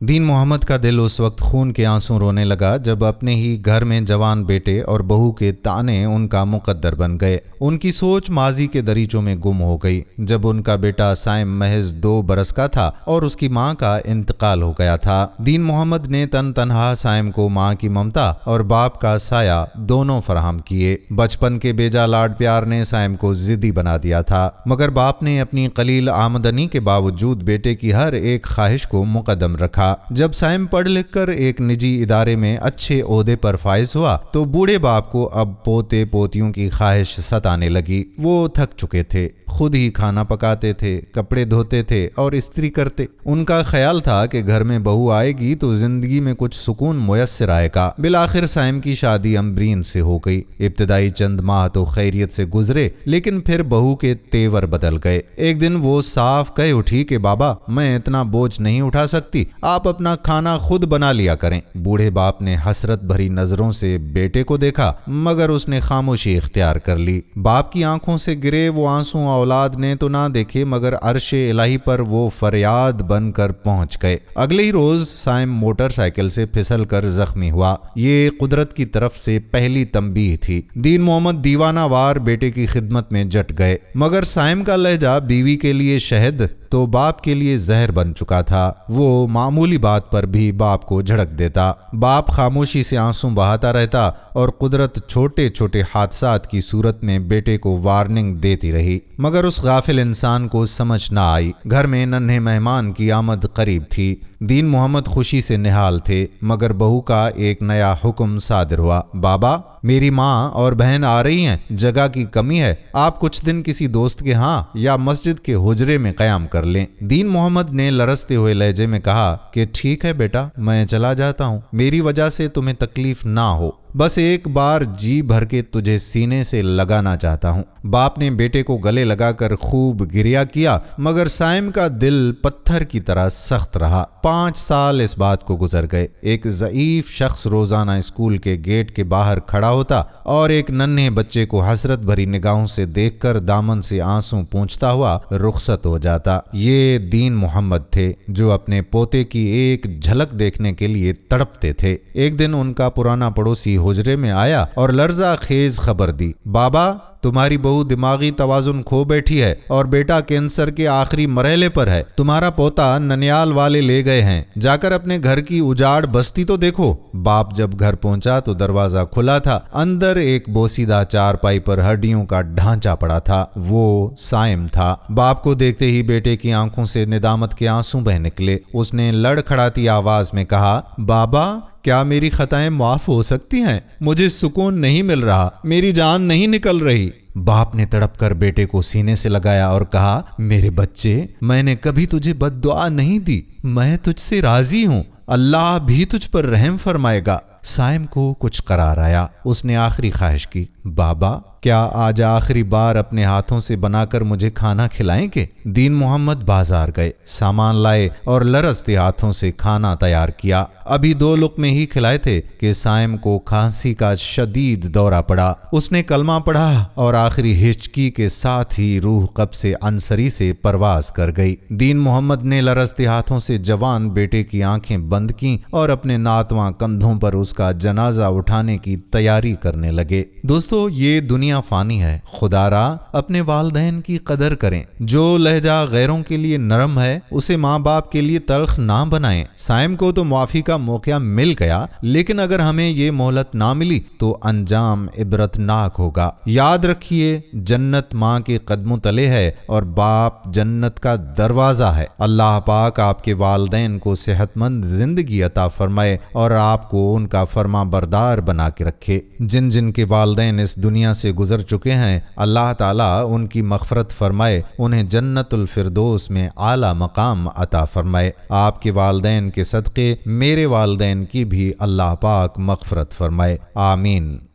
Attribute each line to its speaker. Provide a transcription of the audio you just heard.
Speaker 1: دین محمد کا دل اس وقت خون کے آنسوں رونے لگا جب اپنے ہی گھر میں جوان بیٹے اور بہو کے طعنے ان کا مقدر بن گئے۔ ان کی سوچ ماضی کے دریچوں میں گم ہو گئی جب ان کا بیٹا سائم محض 2 برس کا تھا اور اس کی ماں کا انتقال ہو گیا تھا۔ دین محمد نے تن تنہا سائم کو ماں کی ممتا اور باپ کا سایہ دونوں فراہم کیے۔ بچپن کے بیجا لاڈ پیار نے سائم کو ضدی بنا دیا تھا، مگر باپ نے اپنی قلیل آمدنی کے باوجود بیٹے کی ہر ایک خواہش کو مقدم رکھا۔ جب سائم پڑھ لکھ کر ایک نجی ادارے میں اچھے عہدے پر فائز ہوا تو بوڑھے باپ کو اب پوتے پوتیوں کی خواہش ستانے لگی۔ وہ تھک چکے تھے، خود ہی کھانا پکاتے تھے، کپڑے دھوتے تھے اور استری کرتے۔ ان کا خیال تھا کہ گھر میں بہو آئے گی تو زندگی میں کچھ سکون میسر آئے گا۔ بالآخر سائم کی شادی امبرین سے ہو گئی۔ ابتدائی چند ماہ تو خیریت سے گزرے، لیکن پھر بہو کے تیور بدل گئے۔ ایک دن وہ صاف کہہ اٹھی کہ بابا، میں اتنا بوجھ نہیں اٹھا سکتی، آپ اپنا کھانا خود بنا لیا کریں۔ بوڑھے باپ نے حسرت بھری نظروں سے بیٹے کو دیکھا، مگر اس نے خاموشی اختیار کر لی۔ باپ کی آنکھوں سے گرے وہ آنسوں اولاد نے تو نہ دیکھے، مگر عرش الہی پر وہ فریاد بن کر پہنچ گئے۔ اگلے ہی روز سائم موٹر سائیکل سے پھسل کر زخمی ہوا۔ یہ قدرت کی طرف سے پہلی تنبیہ تھی۔ دین محمد دیوانہ وار بیٹے کی خدمت میں جٹ گئے، مگر سائم کا لہجہ بیوی کے لیے شہد تو باپ کے لیے زہر بن چکا تھا۔ وہ معمولی بات پر بھی باپ کو جھڑک دیتا۔ باپ خاموشی سے آنسوں بہاتا رہتا اور قدرت چھوٹے چھوٹے حادثات کی صورت میں بیٹے کو وارننگ دیتی رہی، مگر اس غافل انسان کو سمجھ نہ آئی۔ گھر میں ننھے مہمان کی آمد قریب تھی۔ دین محمد خوشی سے نہال تھے، مگر بہو کا ایک نیا حکم صادر ہوا۔ بابا، میری ماں اور بہن آ رہی ہیں، جگہ کی کمی ہے، آپ کچھ دن کسی دوست کے ہاں یا مسجد کے حجرے میں قیام کر لیں۔ دین محمد نے لرزتے ہوئے لہجے میں کہا کہ ٹھیک ہے بیٹا، میں چلا جاتا ہوں، میری وجہ سے تمہیں تکلیف نہ ہو، بس ایک بار جی بھر کے تجھے سینے سے لگانا چاہتا ہوں۔ باپ نے بیٹے کو گلے لگا کر خوب گریا کیا، مگر سائم کا دل پتھر کی طرح سخت رہا۔ 5 سال اس بات کو گزر گئے۔ ایک ضعیف شخص روزانہ اسکول کے گیٹ کے باہر کھڑا ہوتا اور ایک ننھے بچے کو حسرت بھری نگاہوں سے دیکھ کر دامن سے آنسوں پونچھتا ہوا رخصت ہو جاتا۔ یہ دین محمد تھے جو اپنے پوتے کی ایک جھلک دیکھنے کے لیے تڑپتے تھے۔ ایک دن ان کا پرانا پڑوسی حجرے میں آیا اور لرزہ خیز خبر دی، بابا، تمہاری بہو دماغی توازن کھو بیٹھی ہے اور بیٹا کینسر کے آخری مرحلے پر ہے۔ تمہارا پوتا ننیال والے لے گئے ہیں، جا کر اپنے گھر کی اجاڑ بستی تو دیکھو۔ باپ جب گھر پہنچا تو دروازہ کھلا تھا۔ اندر ایک بوسیدہ چارپائی پر ہڈیوں کا ڈھانچہ پڑا تھا۔ وہ سائم تھا۔ باپ کو دیکھتے ہی بیٹے کی آنکھوں سے ندامت کے آنسوں بہہ نکلے۔ اس نے لڑکھڑاتی آواز میں کہا، بابا، کیا میری خطائیں معاف ہو سکتی ہیں؟ مجھے سکون نہیں مل رہا، میری جان نہیں نکل رہی۔ باپ نے تڑپ کر بیٹے کو سینے سے لگایا اور کہا، میرے بچے، میں نے کبھی تجھے بد دعا نہیں دی، میں تجھ سے راضی ہوں، اللہ بھی تجھ پر رحم فرمائے گا۔ سائم کو کچھ قرار آیا۔ اس نے آخری خواہش کی، بابا، کیا آج آخری بار اپنے ہاتھوں سے بنا کر مجھے کھانا کھلائیں گے؟ دین محمد بازار گئے، سامان لائے اور لرزتے ہاتھوں سے کھانا تیار کیا۔ ابھی 2 لقمے ہی کھلائے تھے کہ سائم کو کھانسی کا شدید دورہ پڑا۔ اس نے کلمہ پڑھا اور آخری ہچکی کے ساتھ ہی روح قبض عنصری سے پرواز کر گئی۔ دین محمد نے لرزتے ہاتھوں سے جوان بیٹے کی آنکھیں بند کیں اور اپنے ناتواں کندھوں پر اس کا جنازہ اٹھانے کی تیاری کرنے لگے۔ دوستو، یہ دنیا فانی ہے، خدا را اپنے والدین کی قدر کریں۔ جو لہجہ غیروں کے لیے نرم ہے اسے ماں باپ کے لیے تلخ نہ بنائیں۔ سائم کو تو معافی کا موقع مل گیا، لیکن اگر ہمیں یہ مہلت نہ ملی تو انجام عبرتناک ہوگا۔ یاد رکھیے، جنت ماں کے قدموں تلے ہے اور باپ جنت کا دروازہ ہے۔ اللہ پاک آپ کے والدین کو صحت مند زندگی عطا فرمائے اور آپ کو ان کا فرما بردار بنا کے رکھے۔ جن جن کے والدین اس دنیا سے گزر چکے ہیں، اللہ تعالیٰ ان کی مغفرت فرمائے، انہیں جنت الفردوس میں اعلیٰ مقام عطا فرمائے۔ آپ کے والدین کے صدقے میرے والدین کی بھی اللہ پاک مغفرت فرمائے، آمین۔